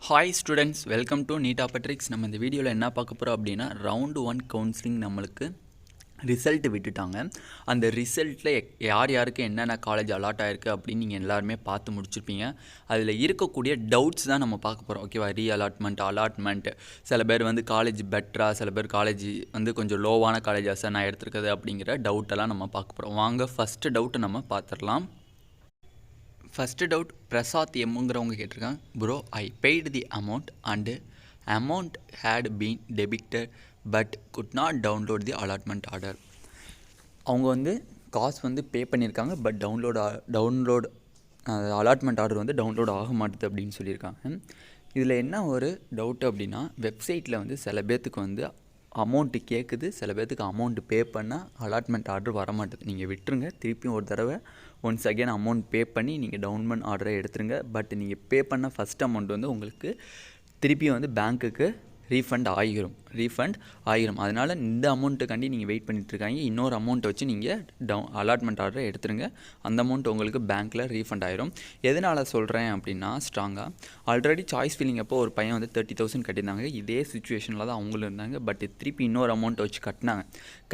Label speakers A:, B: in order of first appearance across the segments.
A: Hi students, welcome to NEET ஆப்பட்ரிக்ஸ். நம்ம இந்த வீடியோவில் என்ன பார்க்க போகிறோம் அப்படின்னா, ரவுண்டு 1 கவுன்சிலிங் நம்மளுக்கு ரிசல்ட் விட்டுட்டாங்க. அந்த ரிசல்ட்டில் யார் யாருக்கு என்னென்ன காலேஜ் அலாட் ஆகிருக்கு அப்படின்னு நீங்கள் எல்லாருமே பார்த்து முடிச்சிருப்பீங்க. அதில் இருக்கக்கூடிய டவுட்ஸ் தான் நம்ம பார்க்க போகிறோம். ஓகேவா? ரீஅலாட்மெண்ட், அலாட்மெண்ட், சில பேர் வந்து காலேஜ் பெட்டரா, சில பேர் காலேஜ் வந்து கொஞ்சம் லோவான காலேஜஸாக நான் எடுத்துருக்குது அப்படிங்கிற டவுட்டெல்லாம் நம்ம பார்க்க போகிறோம். வாங்க ஃபஸ்ட்டு டவுட்டை நம்ம பார்த்துடலாம். ஃபஸ்ட்டு டவுட் பிரசாத் எம்ங்கிறவங்க கேட்டிருக்காங்க. Bro, I paid the amount had been debited but could not download the allotment order. அவங்க வந்து காசு வந்து பே பண்ணியிருக்காங்க, பட் டவுன்லோட் அலாட்மெண்ட் ஆர்டர் வந்து டவுன்லோட் ஆக மாட்டுது அப்படின்னு சொல்லியிருக்காங்க. இதில் என்ன ஒரு டவுட்டு அப்படின்னா, வெப்சைட்டில் வந்து சில பேர்த்துக்கு வந்து அமௌண்ட்டு கேட்குது, சில பேர்த்துக்கு அமௌண்ட்டு பே பண்ணால் அலாட்மெண்ட் ஆர்டர் வர மாட்டுது. நீங்கள் விட்டுருங்க, திருப்பியும் ஒரு தடவை ஒன்ஸ் அகெயின் அமௌண்ட் பே பண்ணி நீங்கள் டவுன்லோட் ஆர்டரை எடுத்துருங்க. பட் நீங்கள் பே பண்ண ஃபஸ்ட் அமௌண்ட் வந்து உங்களுக்கு திருப்பியும் வந்து பேங்க்குக்கு ரீஃபண்ட் ஆகிரும். அதனால் இந்த அமௌண்ட்டுக்காண்டி நீங்கள் வெயிட் பண்ணிட்டுருக்காங்க. இன்னொரு அமௌண்ட்டை வச்சு நீங்கள் அலாட்மெண்ட் ஆர்டரை எடுத்துருங்க. அந்த அமௌண்ட் உங்களுக்கு பேங்க்கில் ரீஃபண்ட் ஆகிரும். எதனால் சொல்கிறேன் அப்படின்னா, ஸ்ட்ராங்காக ஆல்ரெடி சாய்ஸ் ஃபில்லிங் அப்போ ஒரு பையன் வந்து 30,000 கட்டியிருந்தாங்க. இதே சுச்சுவேஷனில் தான் அவங்களும் இருந்தாங்க. பட் திருப்பி இன்னொரு அமௌண்ட்டை வச்சு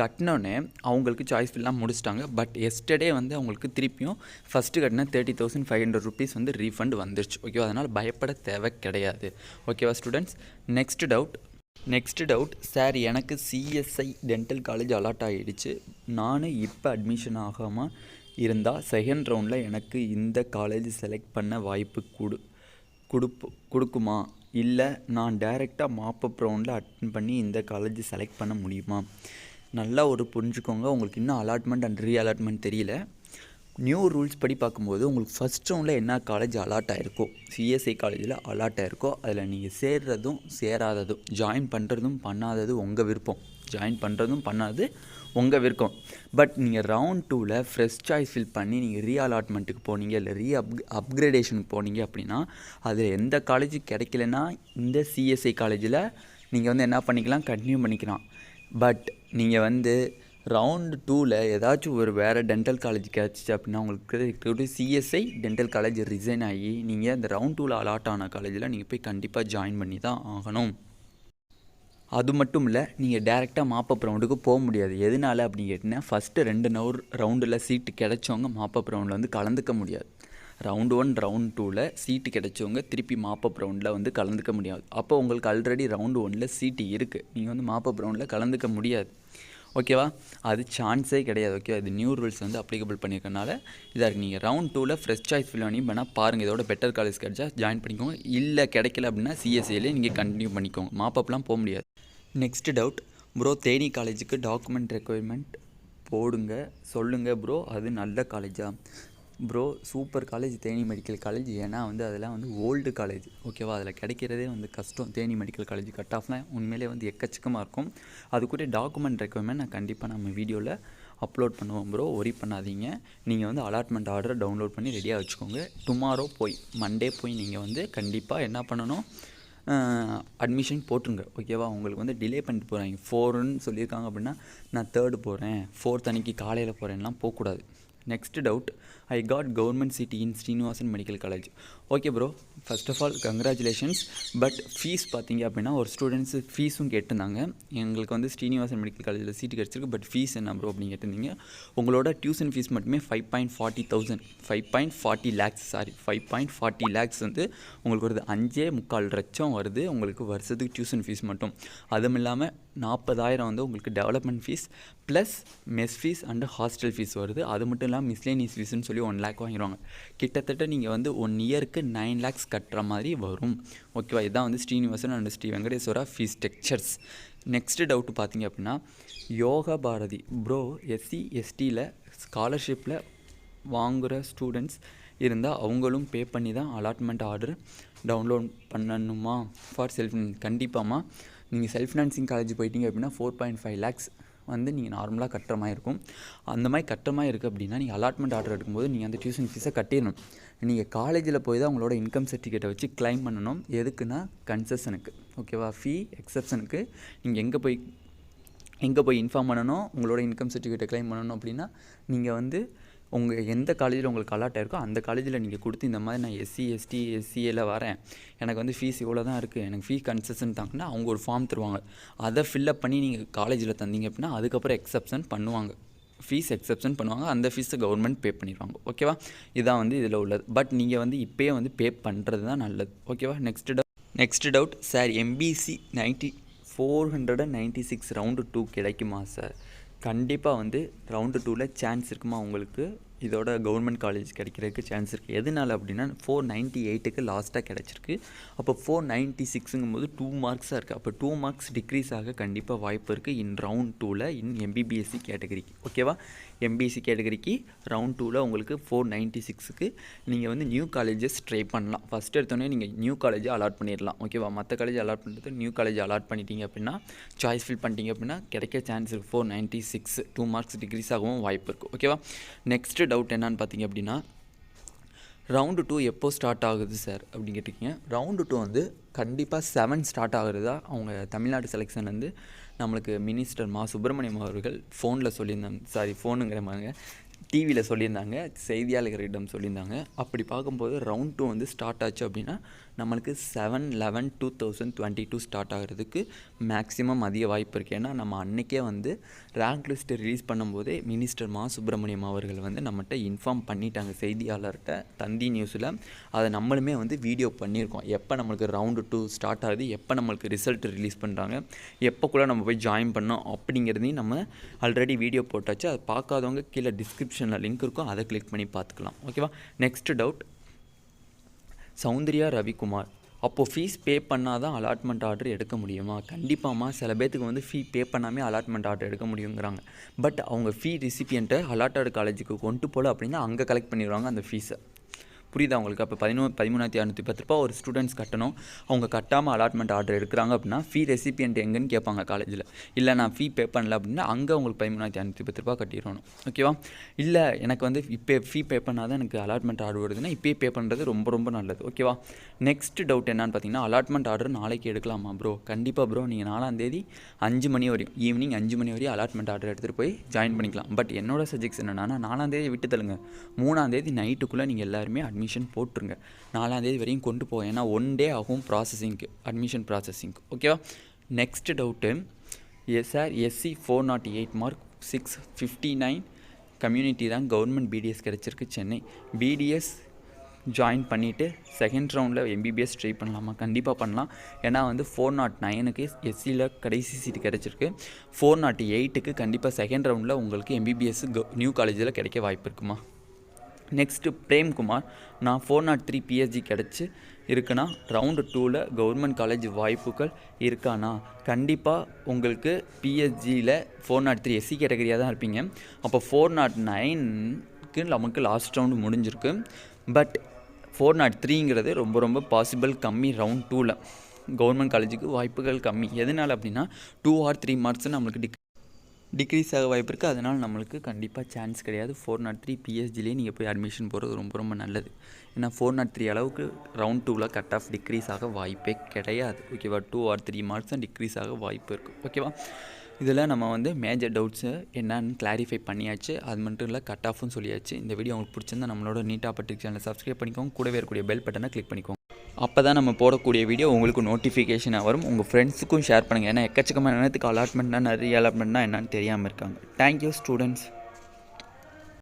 A: கட்டினோடனே அவங்களுக்கு சாய்ஸ் ஃபில்லாம் முடிச்சிட்டாங்க. பட் எஸ்டர்டே வந்து அவங்களுக்கு திருப்பியும் ஃபஸ்ட்டு கட்டின 30,500 ருபீஸ் வந்து ரீஃபண்ட் வந்துருச்சு. ஓகேவா? அதனால் பயப்பட தேவை கிடையாது. ஓகேவா ஸ்டூடெண்ட்ஸ்? நெக்ஸ்ட் டவுட் சார், எனக்கு சிஎஸ்ஐ டென்டல் காலேஜ் அலாட் ஆகிடுச்சு. நான் இப்போ அட்மிஷன் ஆகாமல் இருந்தால் செகண்ட் ரவுண்டில் எனக்கு இந்த காலேஜ் செலக்ட் பண்ண வாய்ப்பு கொடுக்குமா? இல்லை நான் டைரெக்டாக மாப்பப் ரவுண்டில் அட்டன் பண்ணி இந்த காலேஜ் செலக்ட் பண்ண முடியுமா? நல்லா ஒரு புரிஞ்சுக்கோங்க. உங்களுக்கு இன்னும் அலாட்மெண்ட் அண்ட் ரீஅலாட்மெண்ட் தெரியல. நியூ ரூல்ஸ் படி பார்க்கும்போது உங்களுக்கு ஃபஸ்ட் ரவுண்டில் என்ன காலேஜ் அலாட் ஆகிருக்கோ, சிஎஸ்ஐ காலேஜில் அலாட் ஆகிருக்கோ, அதில் நீங்கள் சேர்றதும் சேராததும், ஜாயின் பண்ணுறதும் பண்ணாதது உங்கள் விருப்பம். பட் நீங்கள் ரவுண்ட் 2ல் ஃப்ரெஷ் சாய்ஸ் ஃபில் பண்ணி நீங்கள் ரீஅலாட்மெண்ட்டுக்கு போனீங்க, இல்லை அப்கிரேடேஷனுக்கு போனீங்க அப்படின்னா, அதில் எந்த காலேஜ் கிடைக்கலன்னா இந்த சிஎஸ்ஐ காலேஜில் நீங்கள் வந்து என்ன பண்ணிக்கலாம், கண்டினியூ பண்ணிக்கலாம். பட் நீங்கள் வந்து ரவுண்டு 2ல் ஏதாச்சும் ஒரு வேறு டென்டல் காலேஜ் கிடச்சிச்சு அப்படின்னா, உங்களுக்கு சிஎஸ்ஐ டென்டல் காலேஜ் ரிசைன் ஆகி நீங்கள் அந்த ரவுண்ட் 2ல் அலாட் ஆன காலேஜில் நீங்கள் போய் கண்டிப்பாக ஜாயின் பண்ணி தான் ஆகணும். அது மட்டும் இல்லை, நீங்கள் டேரெக்டாக மாப்பப் ரவுண்டுக்கு போக முடியாது. எதனால அப்படின்னு கேட்டிங்கன்னா, ஃபஸ்ட்டு 2 ரவுண்டில் சீட்டு கிடைச்சவங்க மாப்பப் ரவுண்டில் வந்து கலந்துக்க முடியாது. ரவுண்டு 1 ரவுண்ட் 2ல் சீட்டு கிடைச்சவங்க திருப்பி மாப்பப் ரவுண்டில் வந்து கலந்துக்க முடியாது. அப்போ உங்களுக்கு ஆல்ரெடி ரவுண்டு 1ல் சீட்டு இருக்குது, நீங்கள் வந்து மாப்பப் ரவுண்டில் கலந்துக்க முடியாது. ஓகேவா? அது சான்ஸே கிடையாது. ஓகேவா? இது நியூ ரூல்ஸ் வந்து அப்ளிகபிள் பண்ணியிருக்கனால இதாக இருக்குது. நீங்கள் ரவுண்ட் 2ல் ஃப்ரெஷ் சாய்ஸ் ஃபில் பண்ணி வேணால் பாருங்கள், இதோட பெட்டர் காலேஜ் கிடச்சா ஜாயின் பண்ணிக்கோங்க. இல்லை கிடைக்கல அப்படின்னா சிஎஸ்ஐலே நீங்கள் கண்டினியூ பண்ணிக்கோங்க. மாப்பப்லாம் போக முடியாது. நெக்ஸ்ட் டவுட், ப்ரோ தேனி காலேஜுக்கு டாக்குமெண்ட் ரெக்குயர்மெண்ட் போடுங்க சொல்லுங்கள் ப்ரோ, அது நல்ல காலேஜா? Bro super college Theni medical college. ஏன்னா வந்து அதெல்லாம் வந்து ஓல்டு காலேஜ். ஓகேவா? அதில் கிடைக்கிறதே வந்து கஷ்டம். தேனி மெடிக்கல் காலேஜ் கட் ஆஃப்லாம் உண்மையிலே வந்து எக்கச்சக்கமாக இருக்கும். அதுக்குரிய டாக்குமெண்ட் ரெக்குயர்மெண்ட் நான் கண்டிப்பாக நம்ம வீடியோவில் அப்லோட் பண்ணுவோம் ப்ரோ, ஒரி பண்ணாதீங்க. நீங்கள் வந்து அலாட்மெண்ட் ஆர்டரை டவுன்லோட் பண்ணி ரெடியாக வச்சுக்கோங்க. டுமாரோ மண்டே போய் நீங்கள் வந்து கண்டிப்பாக என்ன பண்ணணும், அட்மிஷன் போட்டுருங்க. ஓகேவா? உங்களுக்கு வந்து டிலே பண்ணிட்டு போகிறாங்க. 4ன்னு சொல்லியிருக்காங்க அப்படின்னா, நான் 3rd போகிறேன், 4th அன்றைக்கி காலையில் போகிறேன்லாம் போகக்கூடாது. Next doubt, I got government seat in Srinivasan medical college. Okay bro, first of all congratulations. But fees பார்த்தீங்க அப்படின்னா ஒரு ஸ்டூடெண்ட்ஸு ஃபீஸும் கேட்டிருந்தாங்க. எங்களுக்கு வந்து ஸ்ரீனிவாசன் மெடிக்கல் காலேஜில் சீட்டு கிடச்சிருக்கு, பட் ஃபீஸ் என்ன ப்ரோ அப்படின்னு கேட்டிருந்தீங்க. உங்களோட டியூஷன் ஃபீஸ் மட்டுமே 5.40 lakhs வந்து உங்களுக்கு வருது. 5.25 லட்சம் வருது உங்களுக்கு வருஷத்துக்கு டியூஷன் ஃபீஸ் மட்டும். அதுவும் இல்லாமல் 40,000 வந்து உங்களுக்கு development fees plus mess fees and hostel fees வருது. அது மட்டும் இல்லாமல் மிஸ்லேனியஸ் ஃபீஸ்ன்னு சொல்லி 1 lakh வாங்கிடுவாங்க. கிட்டத்தட்ட நீங்கள் வந்து 1 இயருக்கு 9 lakhs கட்டுற மாதிரி வரும். ஓகேவா? இதுதான் வந்து Srinivasan and Sri Venkateswara fees structures. Next doubt பார்த்தீங்க அப்படின்னா, யோகா பாரதி ப்ரோ, SC STயில் ஸ்காலர்ஷிப்பில் வாங்குகிற ஸ்டூடெண்ட்ஸ் இருந்தால் அவங்களும் பே பண்ணி தான் அலாட்மெண்ட் ஆர்டர் டவுன்லோட் பண்ணணுமா ஃபார் செல்ஃப்? கண்டிப்பாமா. நீங்கள் செல்ஃப் ஃபினான்சிங் காலேஜ் போயிட்டீங்க அப்படின்னா 4.5 lakhs வந்து நீங்கள் நார்மலாக கட்டுற மாதிரி இருக்கும். அந்த மாதிரி கட்டுற மாதிரி இருக்குது அப்படின்னா நீங்கள் அலாட்மெண்ட் ஆர்டர் எடுக்கும்போது நீங்கள் அந்த டியூஷன் ஃபீஸை கட்டிடணும். நீங்கள் காலேஜில் போய் தான் உங்களோட இன்கம் சர்டிஃபிகேட்டை வச்சு கிளைம் பண்ணணும். எதுக்குன்னா கன்செஷனுக்கு. ஓகேவா? ஃபீ எக்ஸப்ஷனுக்கு நீங்கள் எங்கே போய் இன்ஃபார்ம் பண்ணணும், உங்களோட இன்கம் சர்டிஃபிகேட்டை கிளைம் பண்ணணும் அப்படின்னா நீங்கள் வந்து உங்கள் எந்த காலேஜில் உங்களுக்கு அலாட் ஆயிருக்கோ அந்த காலேஜில் நீங்கள் கொடுத்து இந்த மாதிரி நான் எஸ்சி எஸ்டி எஸ்சிஏல வரேன், எனக்கு வந்து ஃபீஸ் இவ்வளோ தான் இருக்குது, எனக்கு ஃபீஸ் கன்செஷன் தாங்கன்னா அவங்க ஒரு ஃபார்ம் தருவாங்க. அதை ஃபில்லப் பண்ணி நீங்கள் காலேஜில் தந்தீங்க அப்படின்னா அதுக்கப்புறம் எக்ஸப்ஷன் பண்ணுவாங்க, ஃபீஸ் எக்ஸப்ஷன் பண்ணுவாங்க. அந்த ஃபீஸை கவர்மெண்ட் பே பண்ணிடுவாங்க. ஓகேவா, இதான் வந்து இதில் உள்ளது. பட் நீங்கள் வந்து இப்போயே வந்து பே பண்ணுறது தான் நல்லது. ஓகேவா. Next doubt sir, MBC 496 round 2 கிடைக்குமா சார்? கண்டிப்பாக வந்து ரவுண்டு 2ல் சான்ஸ் இருக்குமா உங்களுக்கு, இதோட கவர்மெண்ட் காலேஜ் கிடைக்கிறதுக்கு சான்ஸ் இருக்குது. எதனால் அப்படின்னா 498க்கு லாஸ்ட்டாக கிடச்சிருக்கு. அப்போ 496ங்கும் போது 2 மார்க்ஸாக இருக்குது. அப்போ 2 மார்க்ஸ் டிக்ரீஸ் ஆக கண்டிப்பாக வாய்ப்பு இருக்குது இன் ரவுண்ட் 2ல் இன் எம்பிபிஎஸ்சி கேட்டகரிக்கு. ஓகேவா, எம்பிசி கேட்டகரிக்கு ரவுண்ட் 2ல் உங்களுக்கு 496க்கு நீங்கள் வந்து நியூ காலேஜஸ் ட்ரை பண்ணலாம். ஃபஸ்ட் எடுத்தோடனே நீங்கள் நியூ காலேஜை அலாட் பண்ணிடலாம். ஓகேவா, மற்ற காலேஜ் அலாட் பண்ணுறது நியூ காலேஜ் அலாட் பண்ணிட்டீங்க அப்படின்னா சாய்ஸ் ஃபில் பண்ணிட்டீங்க அப்படின்னா கிடைக்க சான்ஸ் இருக்குது. 496 2 மார்க்ஸ் டிக்ரீஸ் ஆகவும் வாய்ப்பு இருக்குது. ஓகேவா. நெக்ஸ்ட் டவுட் என்னன்னு பார்த்தீங்க அப்படின்னா, ரவுண்டு 2 எப்போ ஸ்டார்ட் ஆகுது சார் அப்படின்னு கேட்டிருக்கீங்க. ரவுண்டு 2 வந்து கண்டிப்பாக 7 ஸ்டார்ட் ஆகுறதா அவங்க தமிழ்நாடு செலெக்ஷன்லேருந்து நம்மளுக்கு மினிஸ்டர் சுப்பிரமணியம் அவர்கள் ஃபோனில் சொல்லியிருந்தாங்க. ஃபோனுங்கிற மாதிரி டிவியில் சொல்லியிருந்தாங்க, செய்தியாளர்களிடம் சொல்லியிருந்தாங்க. அப்படி பார்க்கும்போது ரவுண்ட் 2 வந்து ஸ்டார்ட் ஆச்சு அப்படின்னா நம்மளுக்கு 7/11/2022 ஸ்டார்ட் ஆகிறதுக்கு மேக்ஸிமம் அதிக வாய்ப்பு இருக்குது. ஏன்னா நம்ம அன்றைக்கே வந்து ரேங்க் லிஸ்ட்டு ரிலீஸ் பண்ணும்போதே மினிஸ்டர் சுப்பிரமணியம் அவர்கள் வந்து நம்மகிட்ட இன்ஃபார்ம் பண்ணிட்டாங்க, செய்தியாளர்கிட்ட தந்தி நியூஸில். அதை நம்மளுமே வந்து வீடியோ பண்ணியிருக்கோம். எப்போ நம்மளுக்கு ரவுண்டு 2 ஸ்டார்ட் ஆகுது, எப்போ நம்மளுக்கு ரிசல்ட் ரிலீஸ் பண்ணுறாங்க, எப்போக்குள்ளே நம்ம போய் ஜாயின் பண்ணோம் அப்படிங்கிறதையும் நம்ம ஆல்ரெடி வீடியோ போட்டாச்சு. அதை பார்க்காதவங்க கீழே டிஸ்கிரிப்ஷனில் லிங்க் இருக்கும், அதை கிளிக் பண்ணி பார்த்துக்கலாம். ஓகேவா. நெக்ஸ்ட் டவுட், சௌந்தர்யா ரவிக்குமார், அப்போது ஃபீஸ் பே பண்ணால் தான் அலாட்மெண்ட் ஆர்டர் எடுக்க முடியுமா? கண்டிப்பாம்மா, சில பேர்த்துக்கு வந்து ஃபீ பே பண்ணாமே அலாட்மெண்ட் ஆர்டர் எடுக்க முடியுங்கிறாங்க. பட் அவங்க ஃபீ ரிசிபியண்ட்டை அலாட்டட் காலேஜுக்கு கொண்டு போகல அப்படின்னா அங்கே கலெக்ட் பண்ணிடுவாங்க அந்த ஃபீஸை. புரியுதா உங்களுக்கு? அப்போ 13,610 ரூபா ஒரு ஸ்டூடெண்ட்ஸ் கட்டணும். அவங்க கட்டாமல் அலாட்மெண்ட் ஆர்டர் எடுக்கிறாங்க அப்படின்னா ஃபீ ரெசிபியன்ட் எங்கன்னு கேட்பாங்க காலேஜில். இல்லை நான் ஃபீ பே பண்ணல அப்படின்னா அங்கே உங்களுக்கு 13,610 ரூபா கட்டிடணும். ஓகேவா. இல்லை எனக்கு வந்து இப்போ ஃபீ பே பண்ணால் தான் எனக்கு அலாட்மெண்ட் ஆர்டர் வருதுன்னா இப்போயே பே பண்ணுறது ரொம்ப ரொம்ப நல்லது. ஓகேவா. நெக்ஸ்ட் டவுட் என்னன்னு பார்த்தீங்கன்னா, அலாட்மெண்ட் ஆர்டர் நாளைக்கு எடுக்கலாமா ப்ரோ? கண்டிப்பாக ப்ரோ, நீங்கள் 4ஆம் தேதி 5 மணி வரையும், ஈவினிங் 5 மணி வரையும் அலாட்மெண்ட் ஆர்டர் எடுத்துகிட்டு போய் ஜாயின் பண்ணிக்கலாம். பட் என்னோட சஜெக்ஷன் என்னன்னா, 4ஆம் தேதி விட்டு தள்ளுங்க, 3ஆம் தேதி நைட்டுக்குள்ளே நீங்கள் எல்லாருமே அட்மிஷன் போட்டுருங்க. 4ஆம் தேதி வரையும் கொண்டு போக, ஏன்னா 1 டே ஆகும் ப்ராசஸிங்க்கு, அட்மிஷன் ப்ராசஸிங்க்கு. ஓகேவா. Next doubt, sir SC 408 mark 659 community தான் கவர்மெண்ட் பிடிஎஸ் கிடச்சிருக்கு சென்னை. பிடிஎஸ் ஜாயின் பண்ணிவிட்டு செகண்ட் ரவுண்டில் எம்பிபிஎஸ் ட்ரை பண்ணலாமா? கண்டிப்பாக பண்ணலாம். ஏன்னா வந்து 409க்கு எஸ்சியில் கடைசி சீட்டு கிடச்சிருக்கு. 408க்கு கண்டிப்பாக செகண்ட் ரவுண்டில் உங்களுக்கு எம்பிபிஎஸ் நியூ காலேஜில் கிடைக்க வாய்ப்பு இருக்குமா? நெக்ஸ்ட்டு பிரேம்குமார், நான் 403 பிஎஸ்ஜி கிடச்சி இருக்குன்னா ரவுண்டு 2ல் கவர்மெண்ட் காலேஜ் வாய்ப்புகள் இருக்கானா? கண்டிப்பாக உங்களுக்கு பிஎஸ்ஜியில் 403 எஸ்சி கேட்டகரியாக தான் இருப்பீங்க. அப்போ 409க்கு நமக்கு லாஸ்ட் ரவுண்டு முடிஞ்சிருக்கு. பட் 403ங்கிறது ரொம்ப ரொம்ப பாசிபிள் கம்மி. ரவுண்ட் 2ல் கவர்மெண்ட் காலேஜுக்கு வாய்ப்புகள் கம்மி. எதனால் அப்படின்னா 2 or 3 மார்க்ஸ் நம்மளுக்கு டிக்ரீஸ் ஆக வாய்ப்பு இருக்குது. அதனால் நம்மளுக்கு கண்டிப்பாக சான்ஸ் கிடையாது. 403 பிஎஸ்ஜிலேயே நீங்கள் போய் அட்மிஷன் போகிறது ரொம்ப ரொம்ப நல்லது. ஏன்னா 403 அளவுக்கு ரவுண்ட் 2ல் கட் ஆஃப் டிக்ரீஸ் ஆக வாய்ப்பே கிடையாது. ஓகேவா. 2 or 3 மார்க்ஸ் தான் டிக்ரீஸ் ஆக வாய்ப்பு இருக்குது. ஓகேவா. இதில் நம்ம வந்து மேஜர் டவுட்ஸு என்னன்னு கிளாரிஃபை பண்ணியாச்சு. அது மட்டும் இல்லை, கட் ஆஃப்னு சொல்லியாச்சு. இந்த வீடியோ உங்களுக்கு பிடிச்சிருந்தா நம்மளோட நீட்டாக பற்றி சேனலை சப்ஸ்கிரைப் பண்ணிக்கோங்க, கூடவே இருக்கக்கூடிய பெல் பட்டனை கிளிக் பண்ணிக்கோங்க. அப்போ தான் நம்ம போடக்கூடிய வீடியோ உங்களுக்கு நோட்டிஃபிகேஷனாக வரும். உங்கள் ஃப்ரெண்ட்ஸுக்கும் ஷேர் பண்ணுங்கள். ஏன்னா எக்கச்சக்கமான நேரத்துக்கு அலாட்மெண்ட்னா ரீஅலாட்மெண்ட்னா என்னன்னு தெரியாமல் இருக்காங்க. Thank you students.